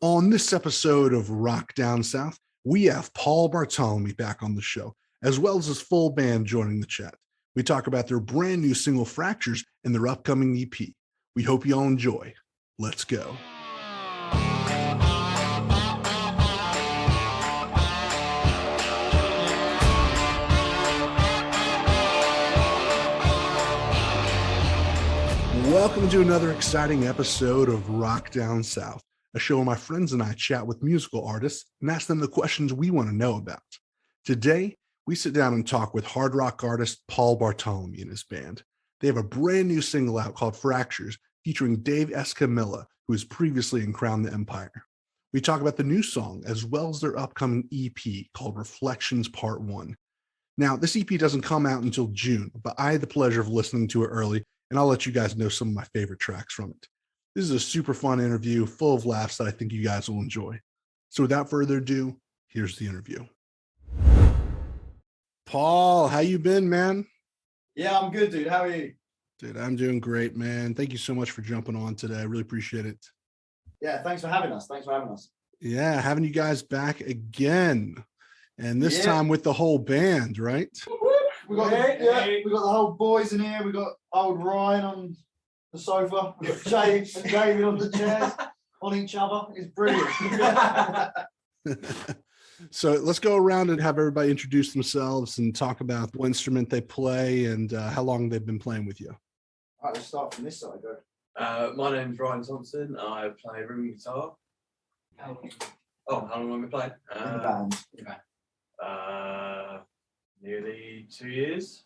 On this episode of Rock Down South, we have Paul Bartolomé back on the show, as well as his full band joining the chat. We talk about their brand new single Fractures and their upcoming EP. We hope you all enjoy. Let's go. Welcome to another exciting episode of Rock Down South, a show where my friends and I chat with musical artists and ask them the questions we want to know about. Today, we sit down and talk with hard rock artist Paul Bartolomé and his band. They have a brand new single out called Fractures, featuring Dave Escamilla, who was previously in Crown the Empire. We talk about the new song, as well as their upcoming EP called Reflections Part 1. Now, this EP doesn't come out until June, but I had the pleasure of listening to it early, and I'll let you guys know some of my favorite tracks from it. This is a super fun interview full of laughs that I think you guys will enjoy. So without further ado, here's the interview. Paul, how you been, man? Yeah, I'm good, dude. How are you? Dude, I'm doing great, man. Thank you so much for jumping on today. I really appreciate it. Yeah, thanks for having us. Yeah, having you guys back again. And this time with the whole band, right? We got the whole boys in here. We got old Ryan on the sofa. We got Jay and David on the chairs on each other. It's brilliant. So let's go around and have everybody introduce themselves and talk about what instrument they play and how long they've been playing with you. All right, let's start from this side, go. My name's Ryan Thompson. I play rhythm guitar. How long have we played? In the band. Nearly 2 years.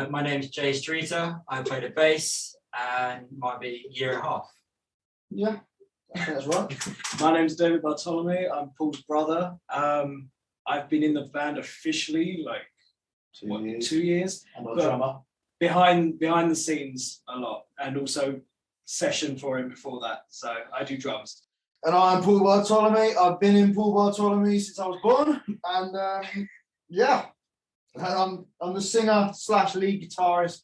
My name's Jay Streeter. I play the bass and might be a year and a half. Yeah, I think that's right. My name's David Bartolome. I'm Paul's brother. I've been in the band officially like 2 years. I'm a drummer. Behind the scenes a lot, and also session for him before that. So I do drums. And I'm Paul Bartolome. I've been in Paul Bartolome since I was born. And I'm the singer / lead guitarist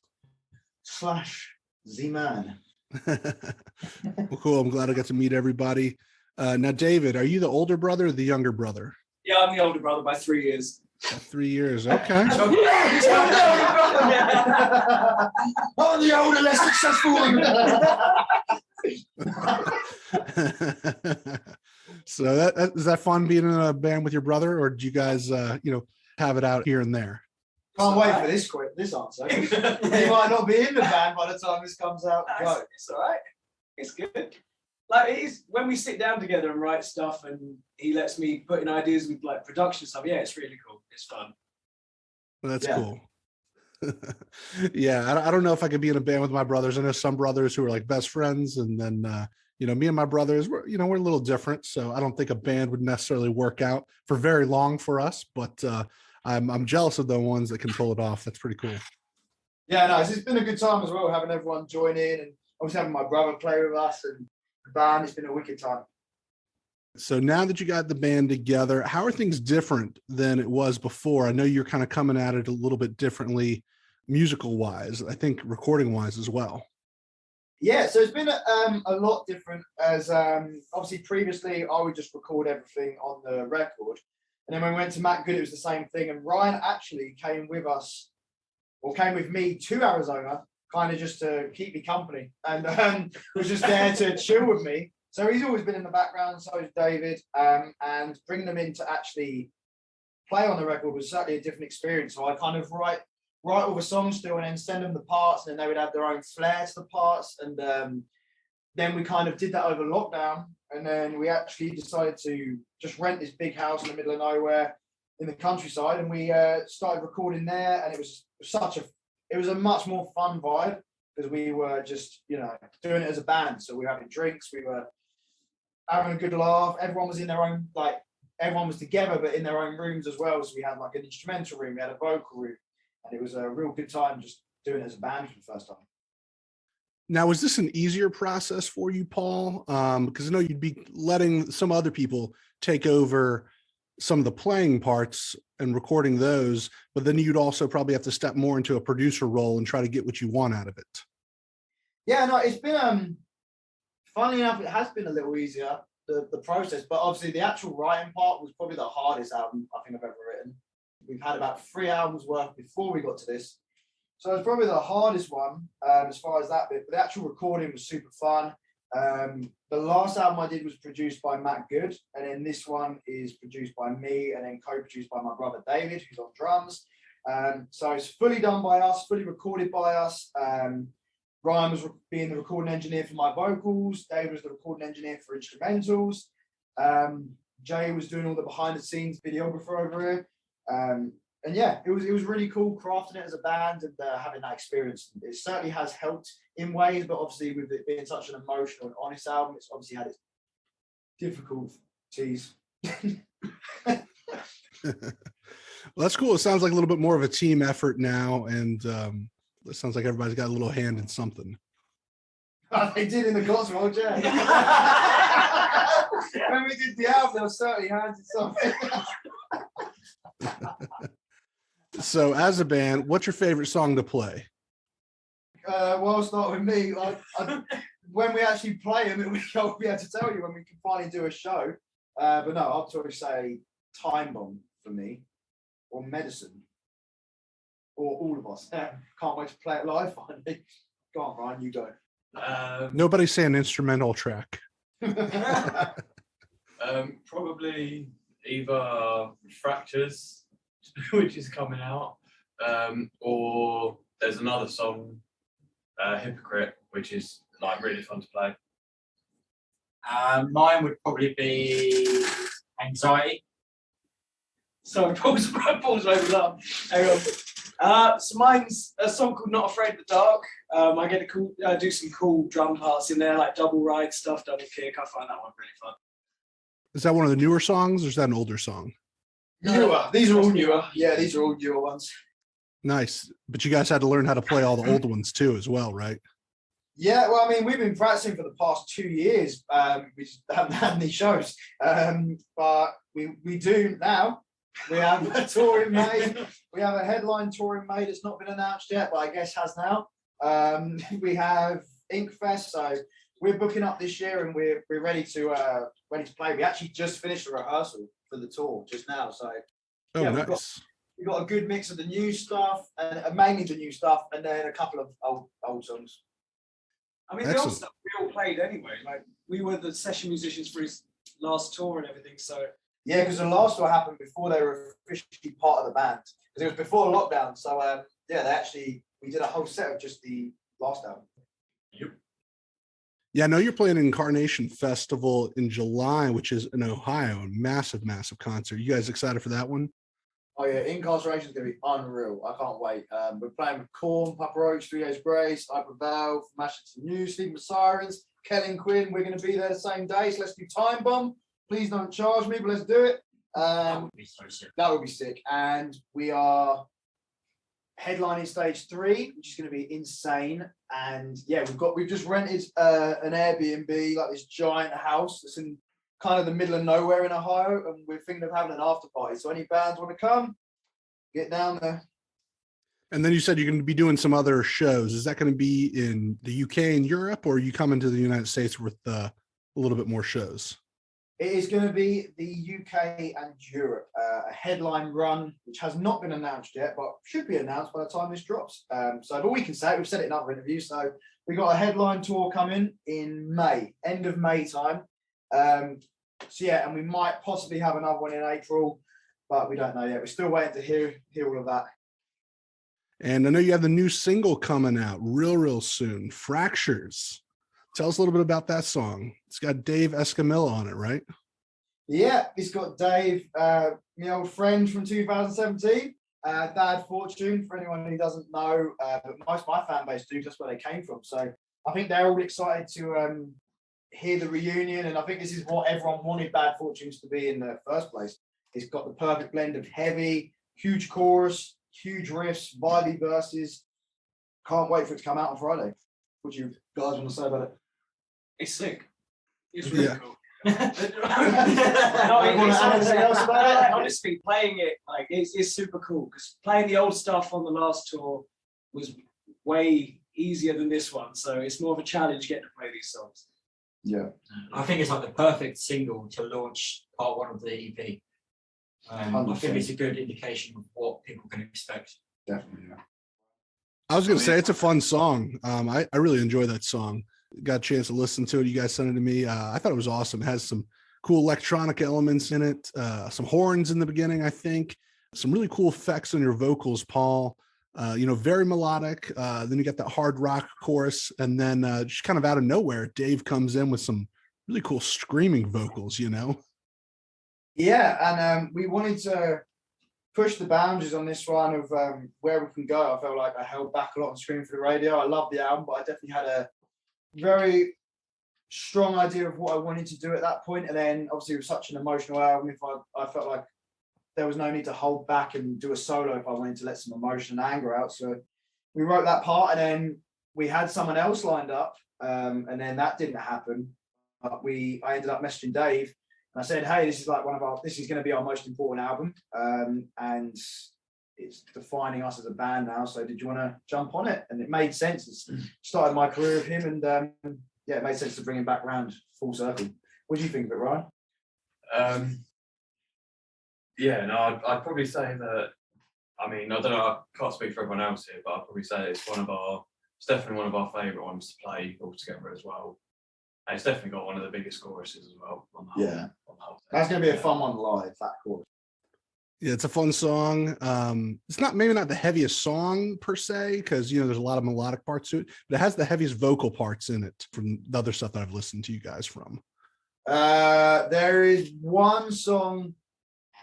/ Z-man. Well, cool. I'm glad I got to meet everybody. Now, David, are you the older brother or the younger brother? Yeah, I'm the older brother by 3 years. 3 years. Okay. I'm the older, less successful one. So is that fun being in a band with your brother, or do you guys have it out here and there? Can't wait for this answer. He might not be in the band by the time this comes out. It's all right. It's good. Like when we sit down together and write stuff, and he lets me put in ideas with like production stuff. Yeah, it's really cool. It's fun. Well, that's cool. Yeah, I don't know if I could be in a band with my brothers. I know some brothers who are like best friends, and then me and my brothers, we're a little different. So I don't think a band would necessarily work out for very long for us. But I'm jealous of the ones that can pull it off. That's pretty cool. Yeah, no, it's been a good time as well, having everyone join in, and obviously having my brother play with us and the band. It's been a wicked time. So now that you got the band together, how are things different than it was before? I know you're kind of coming at it a little bit differently, musical wise, I think recording wise as well. Yeah, so it's been a lot different, as obviously previously I would just record everything on the record. And then when we went to Matt Good, it was the same thing. And Ryan actually came with me to Arizona, kind of just to keep me company, and was just there to chill with me. So he's always been in the background, so is David, and bringing them in to actually play on the record was certainly a different experience. So I kind of write all the songs still and then send them the parts, and then they would have their own flair to the parts. And then we kind of did that over lockdown, and then we actually decided to just rent this big house in the middle of nowhere in the countryside, and we started recording there. And it was a much more fun vibe, because we were just doing it as a band. So we were having drinks, we were having a good laugh. Everyone was in their own, everyone was together but in their own rooms as well. So we had like an instrumental room, we had a vocal room, and it was a real good time just doing it as a band for the first time. Now, was this an easier process for you, Paul? Because I know you'd be letting some other people take over some of the playing parts and recording those, but then you'd also probably have to step more into a producer role and try to get what you want out of it. Yeah, no, it's been Funnily enough, it has been a little easier, the process, but obviously the actual writing part was probably the hardest album I think I've ever written. We've had about 3 albums worth before we got to this. So it's probably the hardest one as far as that bit, but the actual recording was super fun. The last album I did was produced by Matt Good, and then this one is produced by me and then co-produced by my brother David, who's on drums. So it's fully done by us, fully recorded by us. Ryan was being the recording engineer for my vocals. Dave was the recording engineer for instrumentals. Jay was doing all the behind the scenes videographer over here. And yeah, it was really cool crafting it as a band and having that experience. It certainly has helped in ways, but obviously with it being such an emotional and honest album, it's obviously had its difficulties. Well, that's cool. It sounds like a little bit more of a team effort now, and it sounds like everybody's got a little hand in something. They did in the Cotswolds, yeah. When we did the album, there was certainly hands in something. So, as a band, what's your favorite song to play? Well, I'll start with me. When we actually play them, we'll be able to tell you when we can finally do a show. But no, I'll probably say Time Bomb for me, or Medicine, or all of us. Can't wait to play it live finally. Go on, Ryan, you go. Nobody's saying instrumental track. Probably either Fractures, which is coming out, or there's another song, Hypocrite, which is like really fun to play. Mine would probably be Anxiety. So Paul's over that. So mine's a song called Not Afraid of the Dark. I get to do some cool drum parts in there, like double ride stuff, double kick. I find that one really fun. Is that one of the newer songs, or is that an older song? Newer. These are all newer. Yeah, these are all newer ones. Nice. But you guys had to learn how to play all the old ones too, as well, right? Yeah, well, I mean, we've been practicing for the past 2 years. We just haven't had any shows. But we do now. We have a tour in May. We have a headline tour in May that's not been announced yet, but I guess has now. We have Inkfest, so we're booking up this year and we're ready to play. We actually just finished the rehearsal for the tour just now, so Oh, yeah, nice. we've got a good mix of the new stuff and mainly the new stuff, and then a couple of old songs. I mean, the old stuff we all played anyway. Like we were the session musicians for his last tour and everything. So Yeah, because the last tour happened before they were officially part of the band. Because it was before lockdown. So yeah, we did a whole set of just the last album. Yep. Yeah, I know you're playing Incarnation Festival in July, which is in Ohio, a massive, massive concert. You guys excited for that one? Oh yeah, Incarceration is going to be unreal. I can't wait. We're playing with Korn, Papa Roach, 3 Days Grace, Hyper Valve, Mashington News, Sleeping with Sirens, Kelly and Quinn. We're going to be there the same day. So let's do Time Bomb. Please don't charge me, but let's do it. That would be so sick. That would be sick. And we are headlining stage 3, which is going to be insane. And yeah, we've just rented an Airbnb, like this giant house that's in kind of the middle of nowhere in Ohio, and we're thinking of having an after party. So any bands want to come, get down there. And then you said you're going to be doing some other shows. Is that going to be in the UK and Europe, or are you coming to the United States with a little bit more shows? It is going to be the UK and Europe, a headline run, which has not been announced yet, but should be announced by the time this drops. But we can say it, we've said it in other interviews. So we've got a headline tour coming in May, end of May time. So yeah, and we might possibly have another one in April, but we don't know yet. We're still waiting to hear all of that. And I know you have the new single coming out real soon, Fractures. Tell us a little bit about that song. It's got Dave Escamilla on it, right? Yeah, it's got Dave, my old friend from 2017, Dad Fortune, for anyone who doesn't know, but most of my fan base do, that's where they came from. So I think they're all excited to hear the reunion, and I think this is what everyone wanted Bad Fortunes to be in the first place. It's got the perfect blend of heavy, huge chorus, huge riffs, vibey verses. Can't wait for it to come out on Friday. What do you guys want to say about it? it's sick. It's really Yeah. cool. Anything else about it? Honestly, playing it like it's super cool because playing the old stuff on the last tour was way easier than this one. So it's more of a challenge getting to play these songs. Yeah. I think it's like the perfect single to launch part one of the EP. I think 100%. it's a good indication of what people can expect. Definitely. Yeah. I was going to say it's a fun song. I really enjoy that song. Got a chance to listen to it. You guys sent it to me. I thought it was awesome. It has some cool electronic elements in it, some horns in the beginning, I think, some really cool effects on your vocals, Paul. Very melodic. Then you got that hard rock chorus, and then just kind of out of nowhere, Dave comes in with some really cool screaming vocals. Yeah, and we wanted to push the boundaries on this one of where we can go. I felt like I held back a lot on Scream for the Radio. I love the album, but I definitely had a very strong idea of what I wanted to do at that point. And then obviously it was such an emotional album. If I felt like there was no need to hold back and do a solo if I wanted to let some emotion and anger out. So we wrote that part, and then we had someone else lined up, and then that didn't happen. But I ended up messaging Dave. And I said, hey, this is like this is going to be our most important album. And it's defining us as a band now. So did you want to jump on it? And it made sense. It started my career with him, and it made sense to bring him back round full circle. What do you think of it, Ryan? I'd probably say that, I don't know, I can't speak for everyone else here, but I'd probably say it's definitely one of our favourite ones to play all together as well. And it's definitely got one of the biggest choruses as well. On the whole thing. That's going to be a fun one live, that chorus. Yeah, it's a fun song. It's maybe not the heaviest song per se, because there's a lot of melodic parts to it, but it has the heaviest vocal parts in it from the other stuff that I've listened to you guys from. There is one song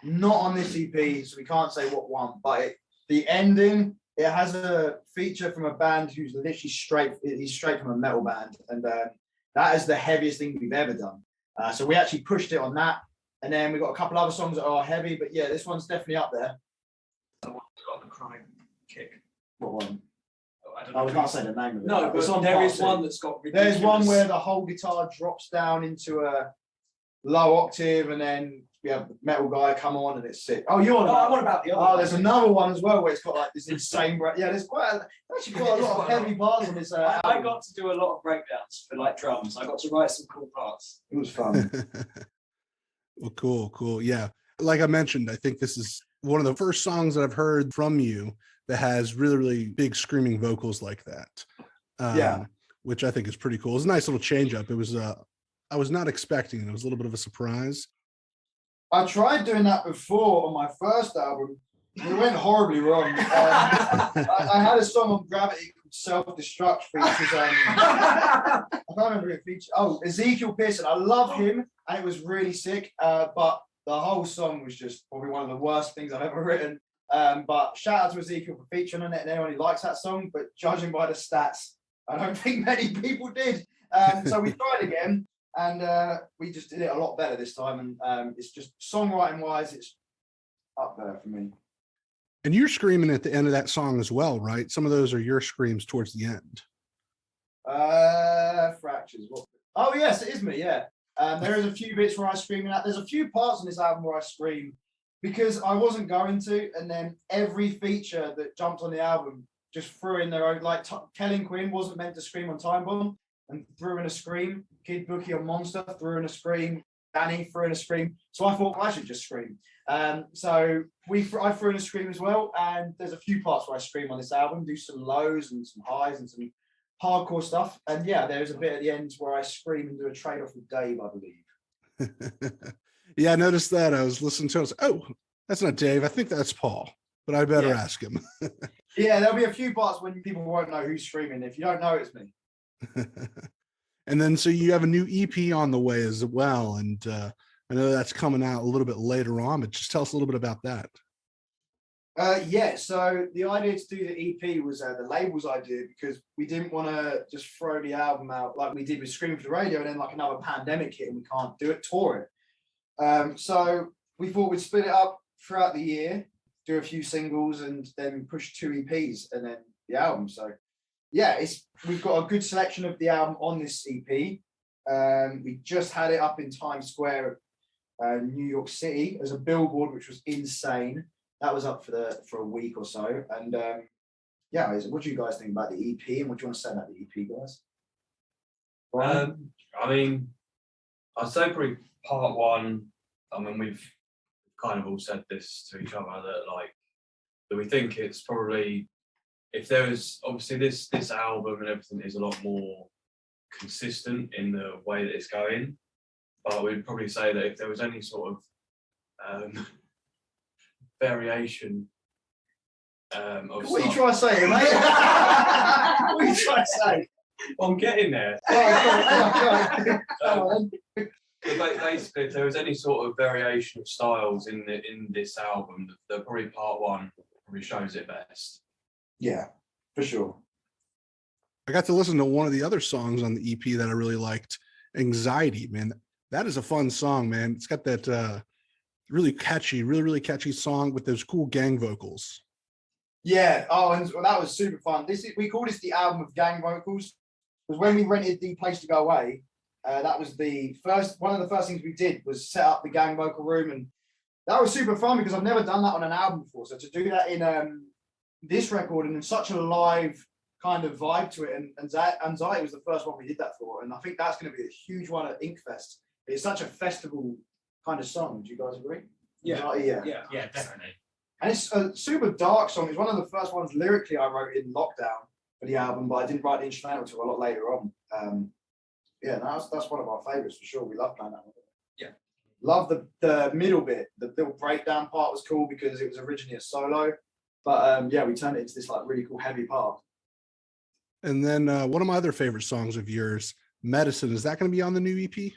not on this EP, so we can't say what one, but the ending, it has a feature from a band who's literally he's straight from a metal band, and that is the heaviest thing we've ever done. So we actually pushed it on that. And then we've got a couple other songs that are heavy, but yeah, this one's definitely up there. The one that's got the crying kick. What one? I don't know. We can't say the name of it. No, It's but on there part is two. one that's got There's ridiculous. one where the whole guitar drops down into a low octave, and then we have the metal guy come on, and it's sick. Oh, you're on. No, I'm on about the other. There's another one as well where it's got like this insane. Yeah, there's actually quite a lot of heavy parts on this. I album. got to do a lot of breakdowns for like drums. I got to write some cool parts. It was fun. Well, cool. Yeah. Like I mentioned, I think this is one of the first songs that I've heard from you that has really, really big screaming vocals like that. Which I think is pretty cool. It's a nice little change up. It was, I was not expecting it. It was a little bit of a surprise. I tried doing that before on my first album. It went horribly wrong. I had a song on Gravity called Self-Destruct features. I can't remember it featured. Oh, Ezekiel Pearson. I love him, and it was really sick. But the whole song was just probably one of the worst things I've ever written. But shout out to Ezekiel for featuring on it and anyone who likes that song. But judging by the stats, I don't think many people did. So we tried again, and we just did it a lot better this time. And it's just songwriting wise, it's up there for me. And you're screaming at the end of that song as well, right? Some of those are your screams towards the end. Fractures. Oh yes, it is me. Yeah. There is a few bits where I scream at. There's a few parts on this album where I scream because I wasn't going to, and then every feature that jumped on the album just threw in their own. Like Kellen Quinn wasn't meant to scream on Time Bomb and threw in a scream. Kid Bookie on Monster threw in a scream. Danny threw in a scream. So I thought I should just scream. So I threw in a scream as well. And there's a few parts where I scream on this album, do some lows and some highs and some hardcore stuff. And yeah, there's a bit at the end where I scream and do a trade-off with Dave, I believe. Yeah, I noticed that. I was listening to it. I was like, oh, that's not Dave. I think that's Paul, but I better ask him. Yeah, there'll be a few parts when people won't know who's screaming. If you don't know, it's me. And then, so you have a new EP on the way as well. And I know that's coming out a little bit later on, but just tell us a little bit about that. So the idea to do the EP was the label's idea, because we didn't want to just throw the album out like we did with Scream for the Radio, and then like another pandemic hit and we can't tour it. So we thought we'd split it up throughout the year, do a few singles, and then push 2 EPs and then the album. So yeah, we've got a good selection of the album on this EP. We just had it up in Times Square, New York City, as a billboard, which was insane. That was up for a week or so. And what do you guys think about the EP, and what do you want to say about the EP, guys? I mean, I'd say probably part one. I mean, we've kind of all said this to each other that we think it's probably, if there was obviously this album and everything is a lot more consistent in the way that it's going, but we'd probably say that if there was any sort of variation of What are you trying to say, mate? What are you trying to say? I'm getting there. Come on. But basically, if there was any sort of variation of styles in this album, the probably part one probably shows it best. Yeah, for sure. I got to listen to one of the other songs on the EP that I really liked, Anxiety, man. That is a fun song, man. It's got that really catchy, really catchy song with those cool gang vocals. Yeah. Oh, and that was super fun. We call this the album of gang vocals, because when we rented the place to go away, that was one of the first things we did was set up the gang vocal room, and that was super fun because I've never done that on an album before. So to do that in this record and in such a live kind of vibe to it, and Anxiety was the first one we did that for, and I think that's going to be a huge one at Inkfest. It's such a festival kind of song. Do you guys agree? Yeah. Yeah, definitely. And it's a super dark song. It's one of the first ones lyrically I wrote in lockdown for the album, but I didn't write the instrumental until a lot later on. That's one of our favorites for sure. We love playing that one. Yeah. Love the middle bit. The little breakdown part was cool because it was originally a solo. But we turned it into this like really cool heavy part. And then one of my other favorite songs of yours, Medicine, is that going to be on the new EP?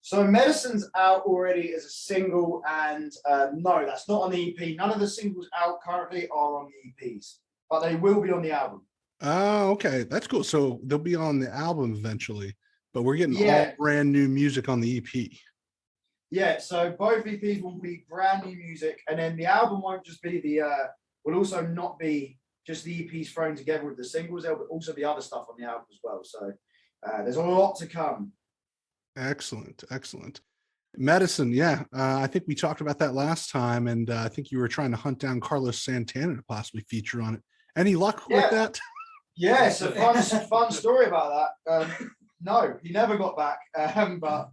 So Medicine's out already as a single, and no, that's not on the EP. None of the singles out currently are on the EPs, but they will be on the album. Oh, okay. That's cool. So they'll be on the album eventually, but we're getting all brand new music on the EP. Yeah, so both EPs will be brand new music, and then the album won't just be will also not be just the EPs thrown together with the singles. There'll also be other stuff on the album as well. So there's a lot to come. Excellent. Medicine, yeah. I think we talked about that last time, and I think you were trying to hunt down Carlos Santana to possibly feature on it. Any luck with that? Yeah, it's a fun story about that. No, he never got back, but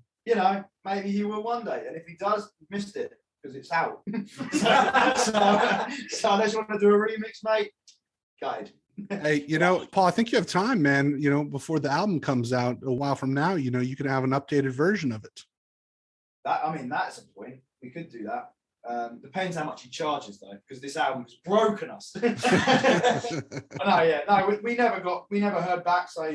maybe he will one day. And if he does, missed it because it's out. so unless you want to do a remix, mate, guide. Hey, Paul, I think you have time, man. Before the album comes out a while from now, you can have an updated version of it. That's a point. We could do that. Depends how much he charges though, because this album has broken us. We never heard back. So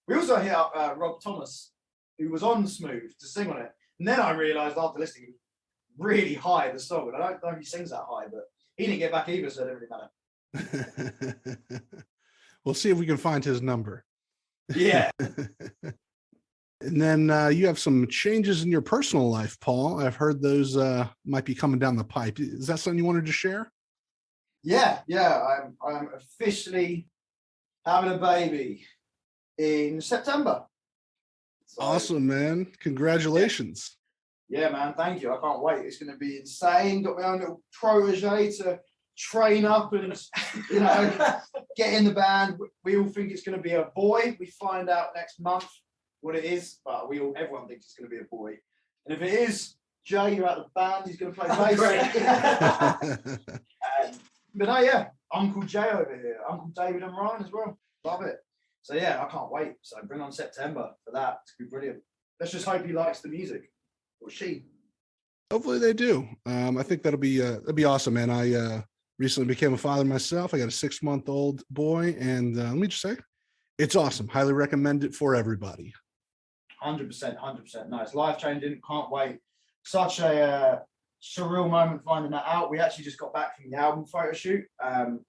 we also hit up Rob Thomas, who was on Smooth to sing on it, and then I realised after listening, really high the song, and I don't know if he sings that high, but he didn't get back either, so it didn't really matter. We'll see if we can find his number. Yeah. And then you have some changes in your personal life, Paul. I've heard those might be coming down the pipe. Is that something you wanted to share? Yeah. I'm officially having a baby in September. So, awesome, man. Congratulations. Yeah, man. Thank you. I can't wait. It's going to be insane. Got my own little protege to train up and get in the band. We all think it's going to be a boy. We find out next month what it is, but everyone thinks it's going to be a boy. And if it is, Jay, you're out of the band. He's going to play bass. But Uncle Jay over here, Uncle David and Ryan as well. Love it. So I can't wait. So bring on September for that. It's going to be brilliant. Let's just hope he likes the music, or she. Hopefully they do. I think that'll be awesome, man. I recently became a father myself. I got a 6-month-old boy, and let me just say, it's awesome. Highly recommend it for everybody. 100%. No, it's life-changing. Can't wait. Such a surreal moment finding that out. We actually just got back from the album photo shoot,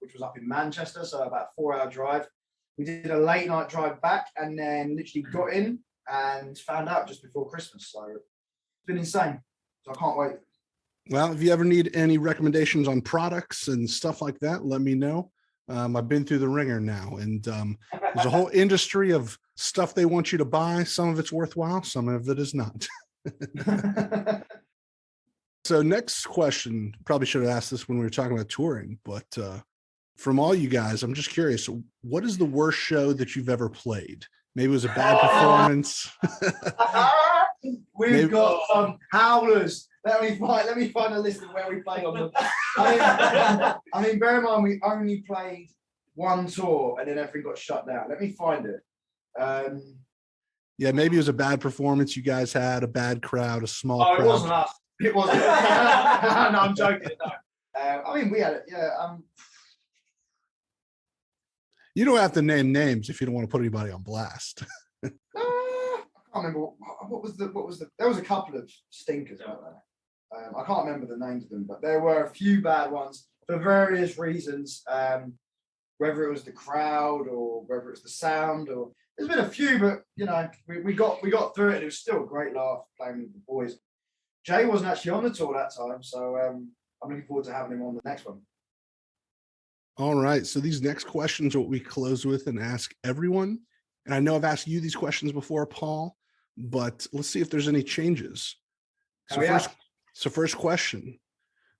which was up in Manchester, so about a 4-hour drive. We did a late night drive back and then literally got in and found out just before Christmas. So it's been insane. So I can't wait. Well, if you ever need any recommendations on products and stuff like that, let me know. I've been through the ringer now, and there's a whole industry of stuff they want you to buy. Some of it's worthwhile, some of it is not. So next question, probably should have asked this when we were talking about touring, but from all you guys, I'm just curious, what is the worst show that you've ever played? Maybe it was a bad performance. We've Maybe- got some howlers. Let me find a list of where we played on them. I mean, bear in mind we only played one tour and then everything got shut down. Let me find it. Yeah, maybe it was a bad performance. You guys had a bad crowd, a small Oh, crowd. it wasn't us. It wasn't. No, I'm joking. No. I mean, we had it. Yeah. You don't have to name names if you don't want to put anybody on blast. I can't remember what was the. There was a couple of stinkers out there. I can't remember the names of them, but there were a few bad ones for various reasons. Whether it was the crowd or whether it's the sound, or there's been a few, but you know, we got through it. And it was still a great laugh playing with the boys. Jay wasn't actually on the tour that time, so I'm looking forward to having him on the next one. All right. So these next questions are what we close with and ask everyone. And I know I've asked you these questions before, Paul, but let's see if there's any changes. So first question,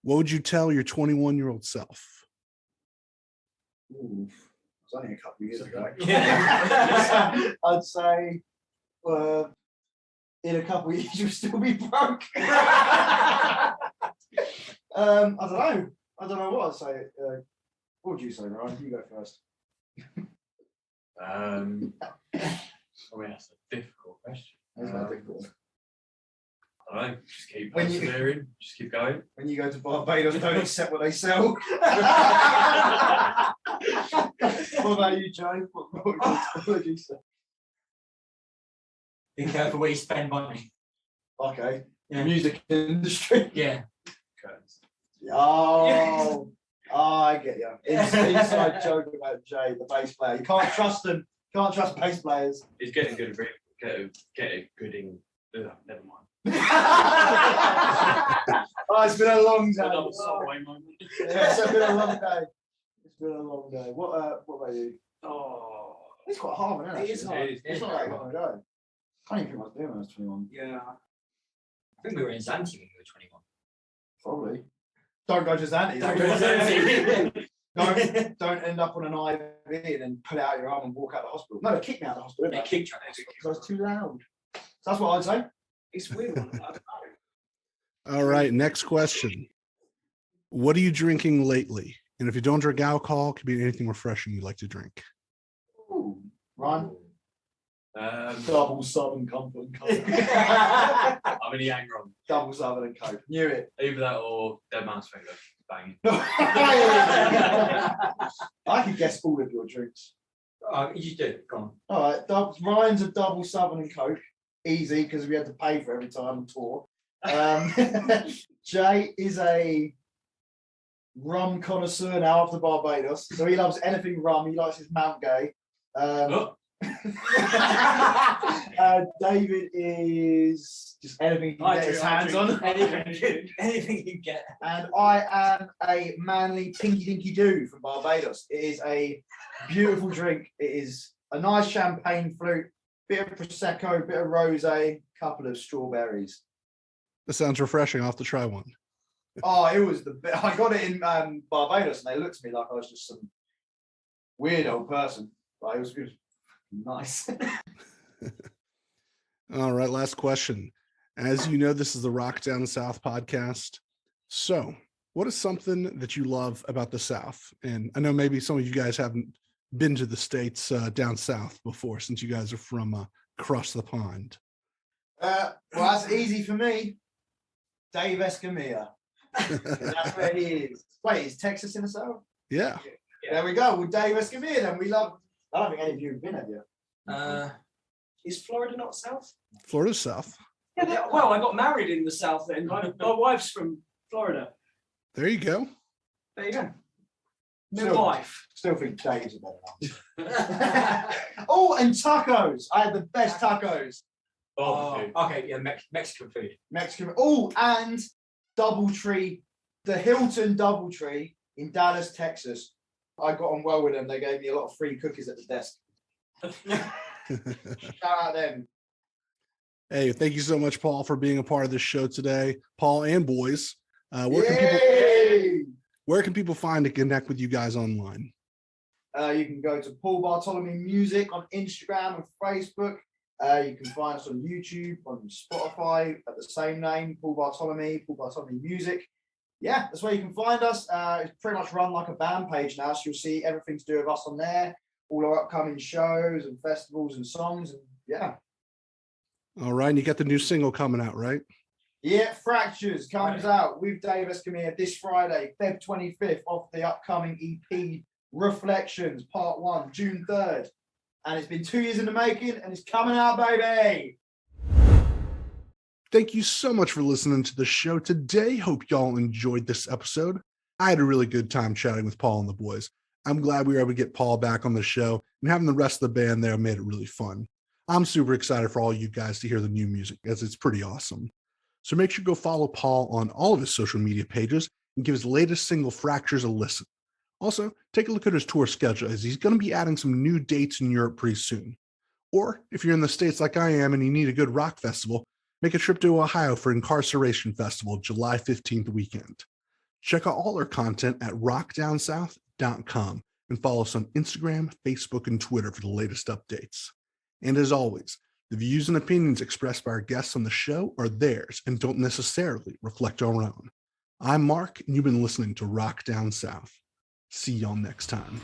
what would you tell your 21-year-old self? Ooh, it was only a couple of years ago. Yeah. I'd say in a couple of years you'll still be broke. I don't know what I'd say. What would you say, Ryan? You go first. I mean, that's a difficult question. That's not difficult. I don't know, just keep When you- persevering, just keep going. When you go to Barbados, don't accept what they sell. What about you, Joe? What would you say? Be careful where you spend money. Okay. Yeah. Music industry. Yeah. Oh, I get you. Inside joke about Jay, the bass player. You can't trust him. Can't trust bass players. He's getting good at getting. Never mind. Oh, it's been a long day. Another Subway moment. Yeah, it's been a long day. It's been a long day. What about you? Oh, It's quite hard, isn't it? It is hard. It's not that long ago. I don't even think I was doing when I was 21. Yeah. I think we were in Zante when you were 21. Probably. Don't go to Zante. Don't go to Zante. Don't end up on an IV and then pull it out your arm and walk out the hospital. No, they kicked me out of the hospital. They didn't kicked you. because I was too loud. So that's what I'd say. It's weird. I don't know. All right. Next question. What are you drinking lately? And if you don't drink alcohol, it could be anything refreshing you'd like to drink. Ooh. Ryan? I'm Double Southern Comfort and Coke. in the anger on Double Southern and Coke. Knew it. either that or Dead Man's Finger. Banging. I could guess all of your drinks. You do. Go on. All right. Ryan's a double Southern and Coke. Easy, because we had to pay for every time on tour. Jay is a rum connoisseur now after Barbados. So he loves anything rum. He likes his Mount Gay. Oh, David is just anything he can get his hands on. Anything you get. And I am a manly Tinky Dinky Doo from Barbados. It is a beautiful drink. It is a nice champagne flute, bit of Prosecco, bit of rosé, couple of strawberries. That sounds refreshing. I'll have to try one. Oh, it was I got it in Barbados and they looked at me like I was just some weird old person. But it was nice. All right. Last question. As you know, this is the Rock Down South podcast. So, what is something that you love about the South? And I know maybe some of you guys haven't been to the States down south before, since you guys are from across the pond. Well, that's easy for me. Dave Escamilla. That's where he is. Wait, is Texas in the South? Yeah. There we go. Well, Dave Escamilla, then we love. I don't think any of you have been, have you? Is Florida not south? Florida's south. Yeah, well, I got married in the south then. My wife's from Florida. There you go. There you go. New Still- wife. Still think Dave's a better answer. Oh, and tacos. I had the best tacos. barbecue. Okay, yeah, Mexican food. Mexican. Oh, and Doubletree, the Hilton Doubletree in Dallas, Texas. I got on well with them. They gave me a lot of free cookies at the desk. Shout out them. Hey, thank you so much, Paul, for being a part of this show today. Paul and boys, where can people find and connect with you guys online? You can go to Paul Bartolomé Music on Instagram and Facebook. You can find us on YouTube, on Spotify at the same name, Paul Bartolomé Music. Yeah, that's where you can find us. It's pretty much run like a band page now, so you'll see everything to do with us on there, all our upcoming shows and festivals and songs, and yeah. All right, and you got the new single coming out, right? Yeah, Fractures comes out with Dave Escamilla this Friday, Feb 25th, off the upcoming EP Reflections, Part 1, June 3rd. And it's been 2 years in the making, and it's coming out, baby. Thank you so much for listening to the show today. Hope y'all enjoyed this episode. I had a really good time chatting with Paul and the boys. I'm glad we were able to get Paul back on the show, and having the rest of the band there made it really fun. I'm super excited for all you guys to hear the new music, as it's pretty awesome. So make sure to go follow Paul on all of his social media pages and give his latest single, Fractures, a listen. Also, take a look at his tour schedule, as he's going to be adding some new dates in Europe pretty soon. Or if you're in the States like I am and you need a good rock festival, make a trip to Ohio for Incarceration Festival, July 15th weekend. Check out all our content at rockdownsouth.com and follow us on Instagram, Facebook, and Twitter for the latest updates. And as always, the views and opinions expressed by our guests on the show are theirs and don't necessarily reflect our own. I'm Mark, and you've been listening to Rock Down South. See y'all next time.